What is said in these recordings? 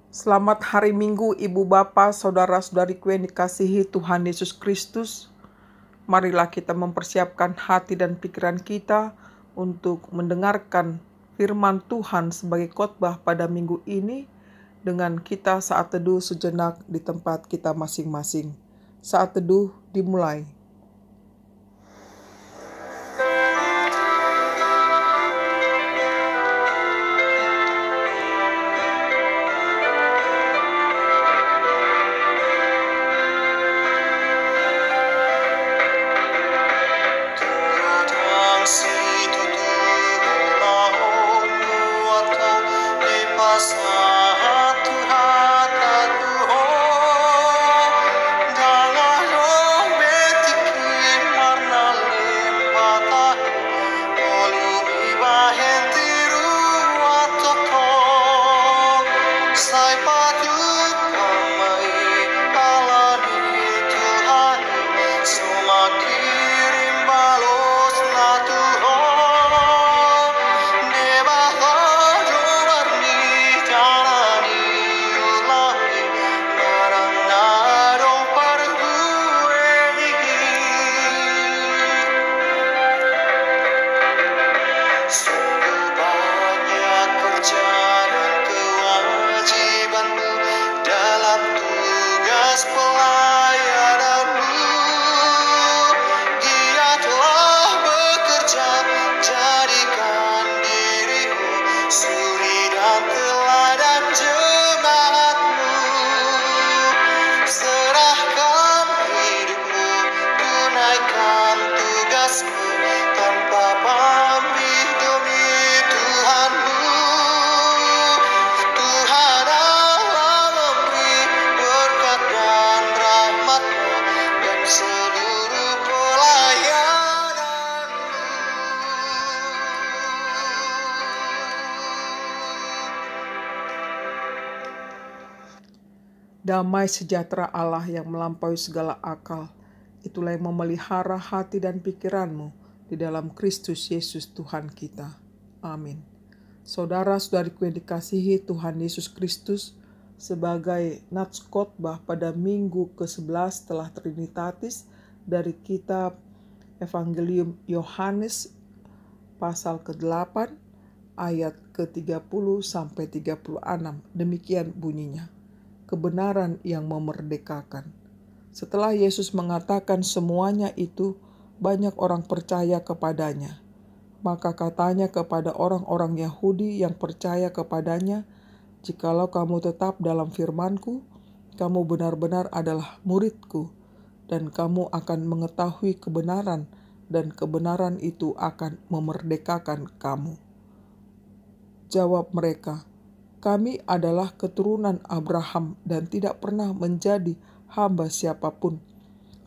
Selamat hari Minggu, Ibu Bapa, Saudara-saudariku yang dikasihi Tuhan Yesus Kristus. Marilah kita mempersiapkan hati dan pikiran kita untuk mendengarkan firman Tuhan sebagai khotbah pada minggu ini dengan kita saat teduh sejenak di tempat kita masing-masing. Saat teduh dimulai. Damai sejahtera Allah yang melampaui segala akal, itulah yang memelihara hati dan pikiranmu di dalam Kristus Yesus Tuhan kita. Amin. Saudara-saudariku yang dikasihi Tuhan Yesus Kristus, sebagai nats khotbah pada minggu ke-11 setelah Trinitatis dari kitab Evangelium Yohanes pasal ke-8 ayat ke-30 sampai 36. Demikian bunyinya. Kebenaran yang memerdekakan. Setelah Yesus mengatakan semuanya itu, banyak orang percaya kepadanya. Maka katanya kepada orang-orang Yahudi yang percaya kepadanya, "Jikalau kamu tetap dalam firman-Ku, kamu benar-benar adalah murid-Ku, dan kamu akan mengetahui kebenaran, dan kebenaran itu akan memerdekakan kamu." Jawab mereka, "Kami adalah keturunan Abraham dan tidak pernah menjadi hamba siapapun.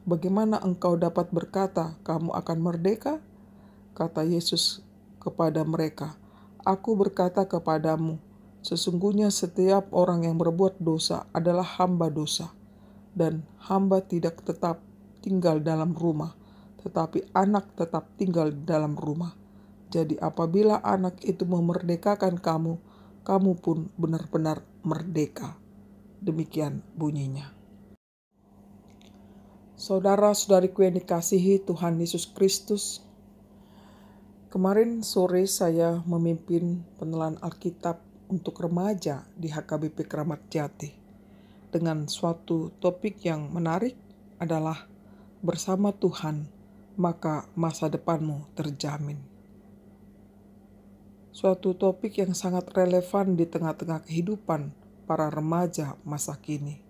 Bagaimana engkau dapat berkata, kamu akan merdeka?" Kata Yesus kepada mereka, "Aku berkata kepadamu, sesungguhnya setiap orang yang berbuat dosa adalah hamba dosa. Dan hamba tidak tetap tinggal dalam rumah, tetapi anak tetap tinggal dalam rumah. Jadi apabila anak itu memerdekakan kamu, kamu pun benar-benar merdeka." Demikian bunyinya. Saudara-saudariku yang dikasihi Tuhan Yesus Kristus, kemarin sore saya memimpin penelan Alkitab untuk remaja di HKBP Kramat Jati dengan suatu topik yang menarik adalah bersama Tuhan, maka masa depanmu terjamin. Suatu topik yang sangat relevan di tengah-tengah kehidupan para remaja masa kini.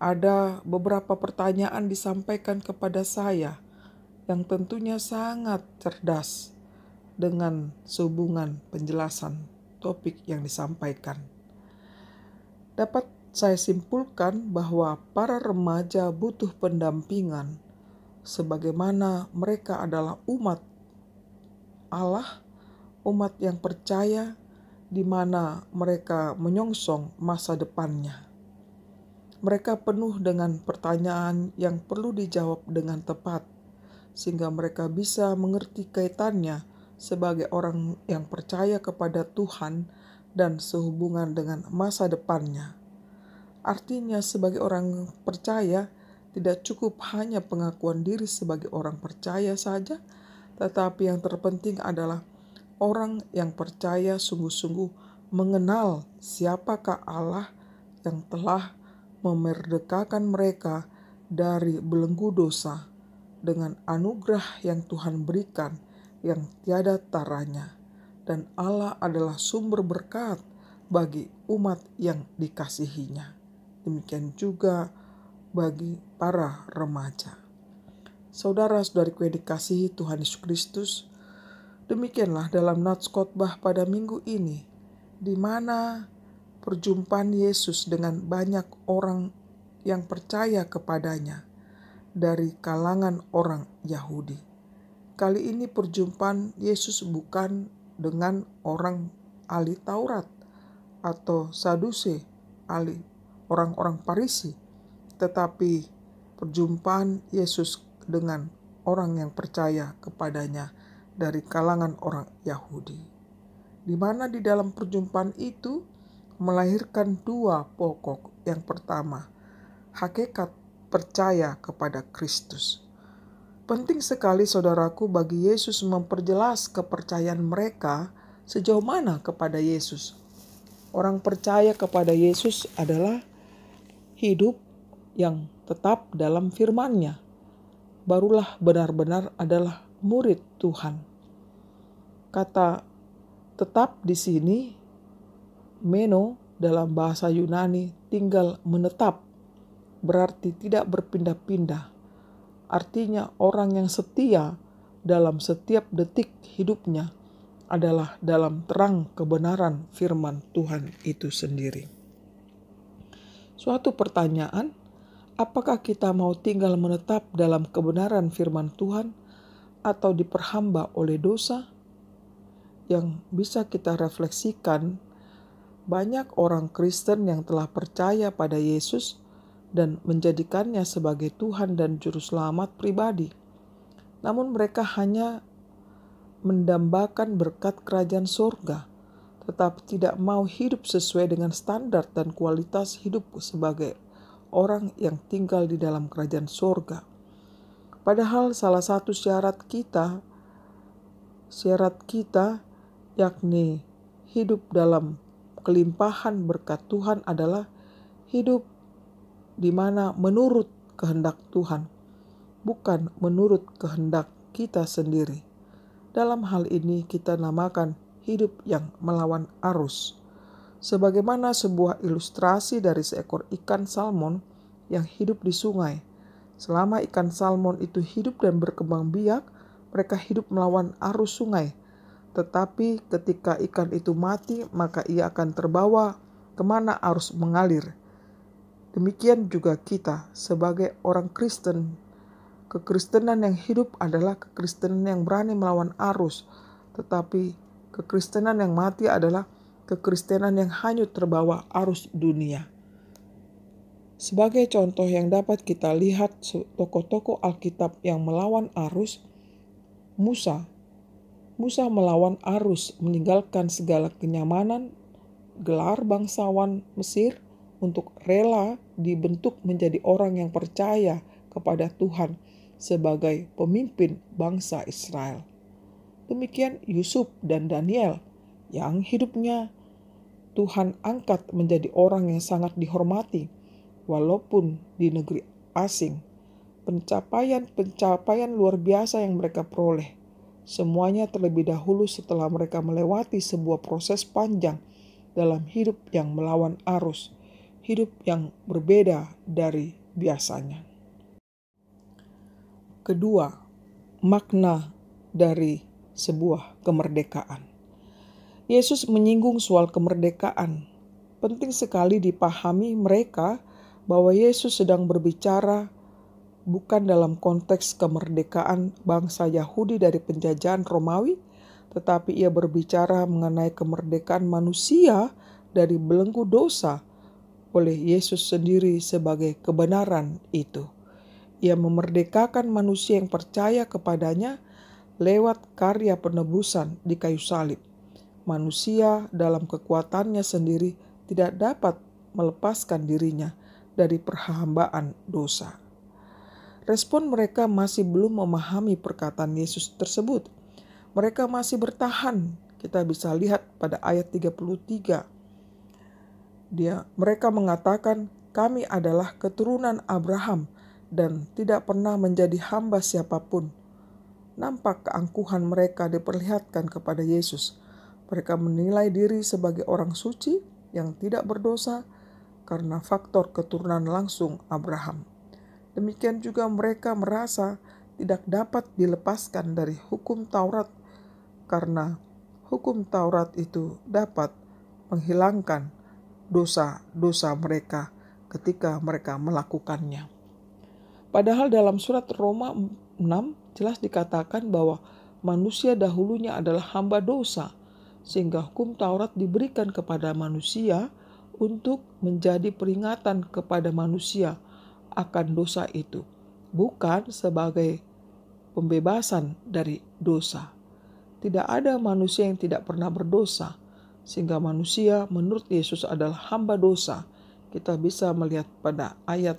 Ada beberapa pertanyaan disampaikan kepada saya yang tentunya sangat cerdas dengan sehubungan penjelasan topik yang disampaikan. Dapat saya simpulkan bahwa para remaja butuh pendampingan sebagaimana mereka adalah umat Allah, umat yang percaya di mana mereka menyongsong masa depannya. Mereka penuh dengan pertanyaan yang perlu dijawab dengan tepat, sehingga mereka bisa mengerti kaitannya sebagai orang yang percaya kepada Tuhan dan sehubungan dengan masa depannya. Artinya sebagai orang percaya tidak cukup hanya pengakuan diri sebagai orang percaya saja, tetapi yang terpenting adalah orang yang percaya sungguh-sungguh mengenal siapakah Allah yang telah memerdekakan mereka dari belenggu dosa dengan anugerah yang Tuhan berikan yang tiada taranya. Dan Allah adalah sumber berkat bagi umat yang dikasihinya. Demikian juga bagi para remaja. Saudara-saudariku yang dikasihi Tuhan Yesus Kristus, demikianlah dalam nats khotbah pada minggu ini, di mana perjumpaan Yesus dengan banyak orang yang percaya kepadanya dari kalangan orang Yahudi. Kali ini perjumpaan Yesus bukan dengan orang ahli Taurat atau Sadusi, ahli orang-orang Farisi, tetapi perjumpaan Yesus dengan orang yang percaya kepadanya dari kalangan orang Yahudi, di mana di dalam perjumpaan itu melahirkan dua pokok. Yang pertama, hakikat percaya kepada Kristus. Penting sekali saudaraku bagi Yesus memperjelas kepercayaan mereka sejauh mana kepada Yesus. Orang percaya kepada Yesus adalah hidup yang tetap dalam firman-Nya. Barulah benar-benar adalah murid Tuhan. Kata tetap di sini, meno dalam bahasa Yunani tinggal menetap, berarti tidak berpindah-pindah. Artinya orang yang setia dalam setiap detik hidupnya adalah dalam terang kebenaran firman Tuhan itu sendiri. Suatu pertanyaan, apakah kita mau tinggal menetap dalam kebenaran firman Tuhan atau diperhamba oleh dosa? Yang bisa kita refleksikan, banyak orang Kristen yang telah percaya pada Yesus dan menjadikannya sebagai Tuhan dan Juru Selamat pribadi. Namun mereka hanya mendambakan berkat kerajaan surga, tetapi tidak mau hidup sesuai dengan standar dan kualitas hidup sebagai orang yang tinggal di dalam kerajaan surga. Padahal salah satu syarat kita yakni hidup dalam kelimpahan berkat Tuhan adalah hidup di mana menurut kehendak Tuhan, bukan menurut kehendak kita sendiri. Dalam hal ini kita namakan hidup yang melawan arus. Sebagaimana sebuah ilustrasi dari seekor ikan salmon yang hidup di sungai. Selama ikan salmon itu hidup dan berkembang biak, mereka hidup melawan arus sungai. Tetapi ketika ikan itu mati, maka ia akan terbawa kemana arus mengalir. Demikian juga kita sebagai orang Kristen. Kekristenan yang hidup adalah kekristenan yang berani melawan arus. Tetapi kekristenan yang mati adalah kekristenan yang hanyut terbawa arus dunia. Sebagai contoh yang dapat kita lihat tokoh-tokoh Alkitab yang melawan arus, Musa melawan arus, meninggalkan segala kenyamanan, gelar bangsawan Mesir, untuk rela dibentuk menjadi orang yang percaya kepada Tuhan sebagai pemimpin bangsa Israel. Demikian Yusuf dan Daniel yang hidupnya Tuhan angkat menjadi orang yang sangat dihormati walaupun di negeri asing. Pencapaian luar biasa yang mereka peroleh. Semuanya terlebih dahulu setelah mereka melewati sebuah proses panjang dalam hidup yang melawan arus. Hidup yang berbeda dari biasanya. Kedua, makna dari sebuah kemerdekaan. Yesus menyinggung soal kemerdekaan. Penting sekali dipahami mereka bahwa Yesus sedang berbicara bukan dalam konteks kemerdekaan bangsa Yahudi dari penjajahan Romawi, tetapi ia berbicara mengenai kemerdekaan manusia dari belenggu dosa oleh Yesus sendiri sebagai kebenaran itu. Ia memerdekakan manusia yang percaya kepadanya lewat karya penebusan di kayu salib. Manusia dalam kekuatannya sendiri tidak dapat melepaskan dirinya dari perhambaan dosa. Respon mereka masih belum memahami perkataan Yesus tersebut. Mereka masih bertahan. Kita bisa lihat pada ayat 33. Mereka mengatakan, "Kami adalah keturunan Abraham dan tidak pernah menjadi hamba siapapun." Nampak keangkuhan mereka diperlihatkan kepada Yesus. Mereka menilai diri sebagai orang suci yang tidak berdosa karena faktor keturunan langsung Abraham. Demikian juga mereka merasa tidak dapat dilepaskan dari hukum Taurat karena hukum Taurat itu dapat menghilangkan dosa-dosa mereka ketika mereka melakukannya. Padahal dalam surat Roma 6 jelas dikatakan bahwa manusia dahulunya adalah hamba dosa, sehingga hukum Taurat diberikan kepada manusia untuk menjadi peringatan kepada manusia akan dosa itu, bukan sebagai pembebasan dari dosa. Tidak ada manusia yang tidak pernah berdosa, sehingga manusia menurut Yesus adalah hamba dosa. Kita bisa melihat pada ayat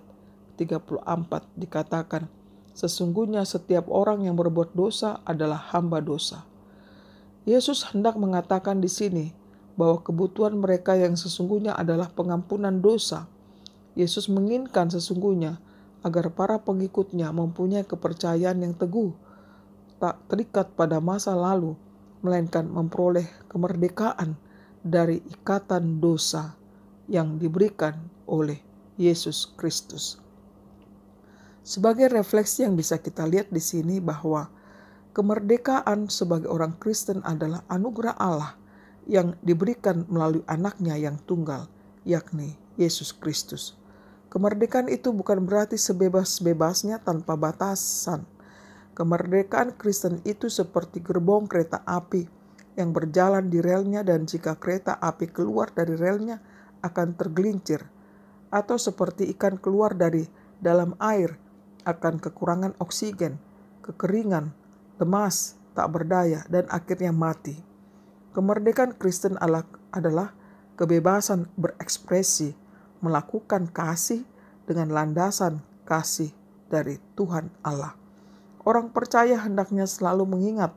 34 dikatakan, sesungguhnya setiap orang yang berbuat dosa adalah hamba dosa. Yesus hendak mengatakan di sini bahwa kebutuhan mereka yang sesungguhnya adalah pengampunan dosa. Yesus menginginkan sesungguhnya agar para pengikutnya mempunyai kepercayaan yang teguh, tak terikat pada masa lalu, melainkan memperoleh kemerdekaan dari ikatan dosa yang diberikan oleh Yesus Kristus. Sebagai refleksi yang bisa kita lihat di sini bahwa kemerdekaan sebagai orang Kristen adalah anugerah Allah yang diberikan melalui anaknya yang tunggal, yakni Yesus Kristus. Kemerdekaan itu bukan berarti sebebas-bebasnya tanpa batasan. Kemerdekaan Kristen itu seperti gerbong kereta api yang berjalan di relnya, dan jika kereta api keluar dari relnya akan tergelincir, atau seperti ikan keluar dari dalam air akan kekurangan oksigen, kekeringan, lemas, tak berdaya, dan akhirnya mati. Kemerdekaan Kristen adalah kebebasan berekspresi, melakukan kasih dengan landasan kasih dari Tuhan Allah. Orang percaya hendaknya selalu mengingat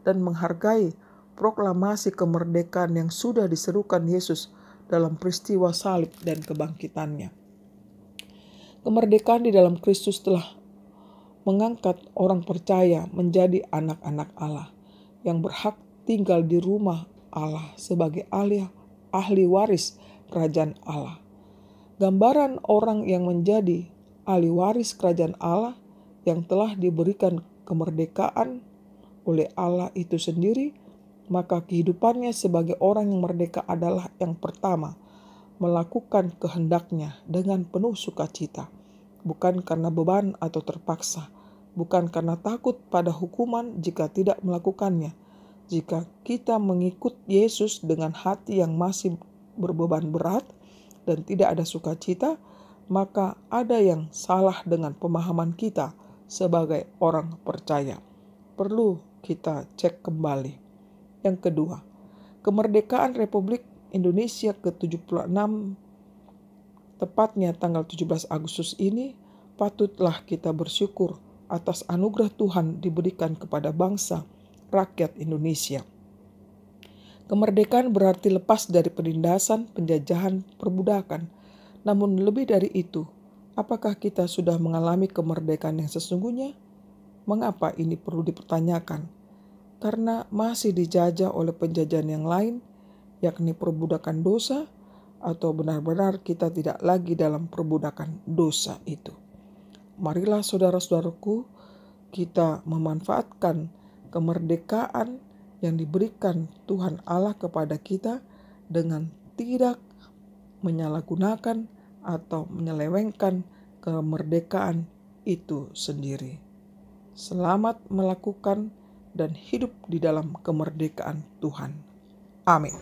dan menghargai proklamasi kemerdekaan yang sudah diserukan Yesus dalam peristiwa salib dan kebangkitannya. Kemerdekaan di dalam Kristus telah mengangkat orang percaya menjadi anak-anak Allah yang berhak tinggal di rumah Allah sebagai ahli waris kerajaan Allah. Gambaran orang yang menjadi ahli waris kerajaan Allah yang telah diberikan kemerdekaan oleh Allah itu sendiri, maka kehidupannya sebagai orang yang merdeka adalah yang pertama, melakukan kehendaknya dengan penuh sukacita, bukan karena beban atau terpaksa, bukan karena takut pada hukuman jika tidak melakukannya. Jika kita mengikut Yesus dengan hati yang masih berbeban berat dan tidak ada sukacita, maka ada yang salah dengan pemahaman kita sebagai orang percaya. Perlu kita cek kembali. Yang kedua, kemerdekaan Republik Indonesia ke-76, tepatnya tanggal 17 Agustus ini, patutlah kita bersyukur atas anugerah Tuhan diberikan kepada bangsa rakyat Indonesia. Kemerdekaan berarti lepas dari penindasan, penjajahan, perbudakan. Namun lebih dari itu, apakah kita sudah mengalami kemerdekaan yang sesungguhnya? Mengapa ini perlu dipertanyakan? Karena masih dijajah oleh penjajahan yang lain, yakni perbudakan dosa, atau benar-benar kita tidak lagi dalam perbudakan dosa itu. Marilah saudara-saudaraku, kita memanfaatkan kemerdekaan yang diberikan Tuhan Allah kepada kita dengan tidak menyalahgunakan atau menyelewengkan kemerdekaan itu sendiri. Selamat melakukan dan hidup di dalam kemerdekaan Tuhan. Amin.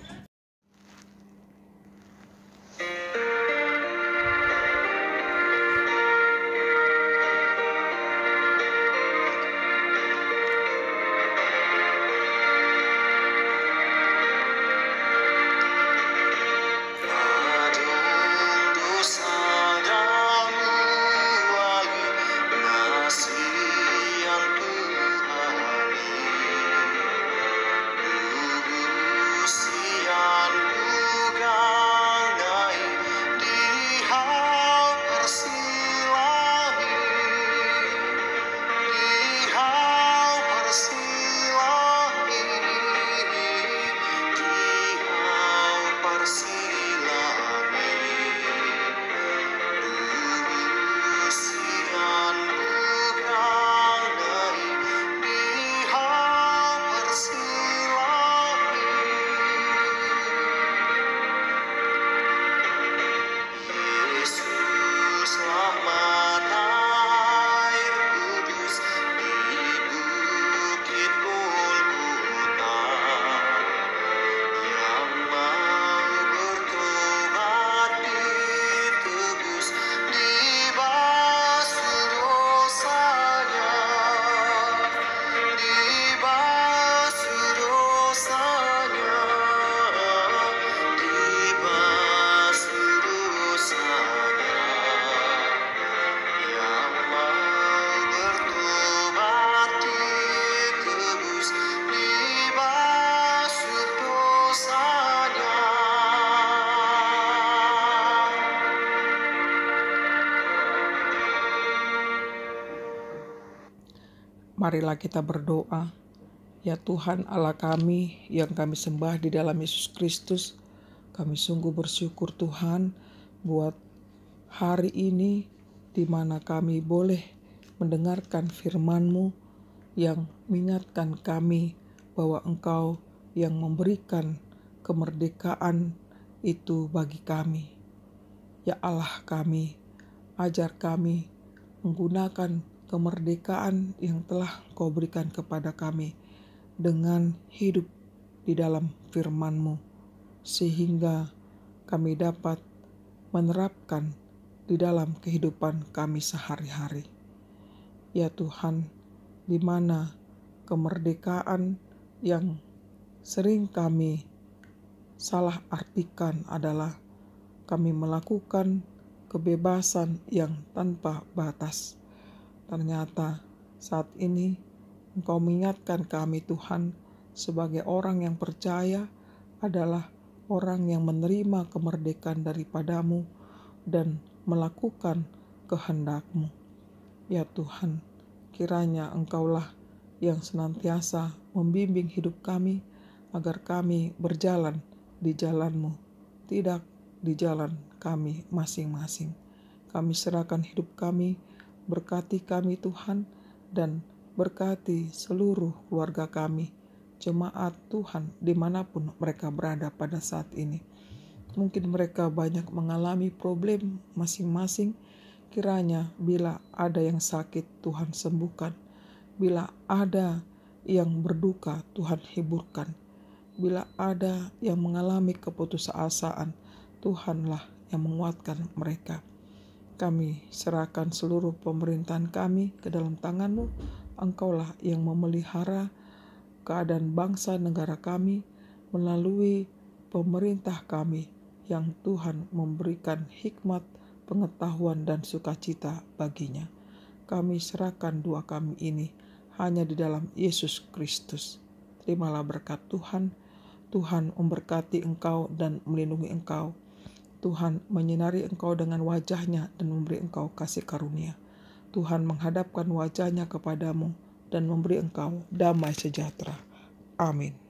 Marilah kita berdoa. Ya Tuhan Allah kami yang kami sembah di dalam Yesus Kristus, kami sungguh bersyukur Tuhan buat hari ini di mana kami boleh mendengarkan firman-Mu yang mengingatkan kami bahwa Engkau yang memberikan kemerdekaan itu bagi kami. Ya Allah kami, ajar kami menggunakan kemerdekaan yang telah Kau berikan kepada kami dengan hidup di dalam firman-Mu, sehingga kami dapat menerapkan di dalam kehidupan kami sehari-hari. Ya Tuhan, di mana kemerdekaan yang sering kami salah artikan adalah kami melakukan kebebasan yang tanpa batas. Ternyata saat ini Engkau mengingatkan kami Tuhan sebagai orang yang percaya adalah orang yang menerima kemerdekaan daripada-Mu dan melakukan kehendak-Mu. Ya Tuhan, kiranya Engkaulah yang senantiasa membimbing hidup kami agar kami berjalan di jalan-Mu, tidak di jalan kami masing-masing. Kami serahkan hidup kami, berkati kami Tuhan, dan berkati seluruh keluarga kami, jemaat Tuhan dimanapun mereka berada pada saat ini. Mungkin mereka banyak mengalami problem masing-masing. Kiranya bila ada yang sakit, Tuhan sembuhkan. Bila ada yang berduka, Tuhan hiburkan. Bila ada yang mengalami keputusasaan, Tuhanlah yang menguatkan mereka. Kami serahkan seluruh pemerintahan kami ke dalam tangan-Mu. Engkaulah yang memelihara keadaan bangsa negara kami melalui pemerintah kami yang Tuhan memberikan hikmat, pengetahuan, dan sukacita baginya. Kami serahkan doa kami ini hanya di dalam Yesus Kristus. Terimalah berkat Tuhan. Tuhan memberkati engkau dan melindungi engkau. Tuhan menyinari engkau dengan wajah-Nya dan memberi engkau kasih karunia. Tuhan menghadapkan wajah-Nya kepadamu dan memberi engkau damai sejahtera. Amin.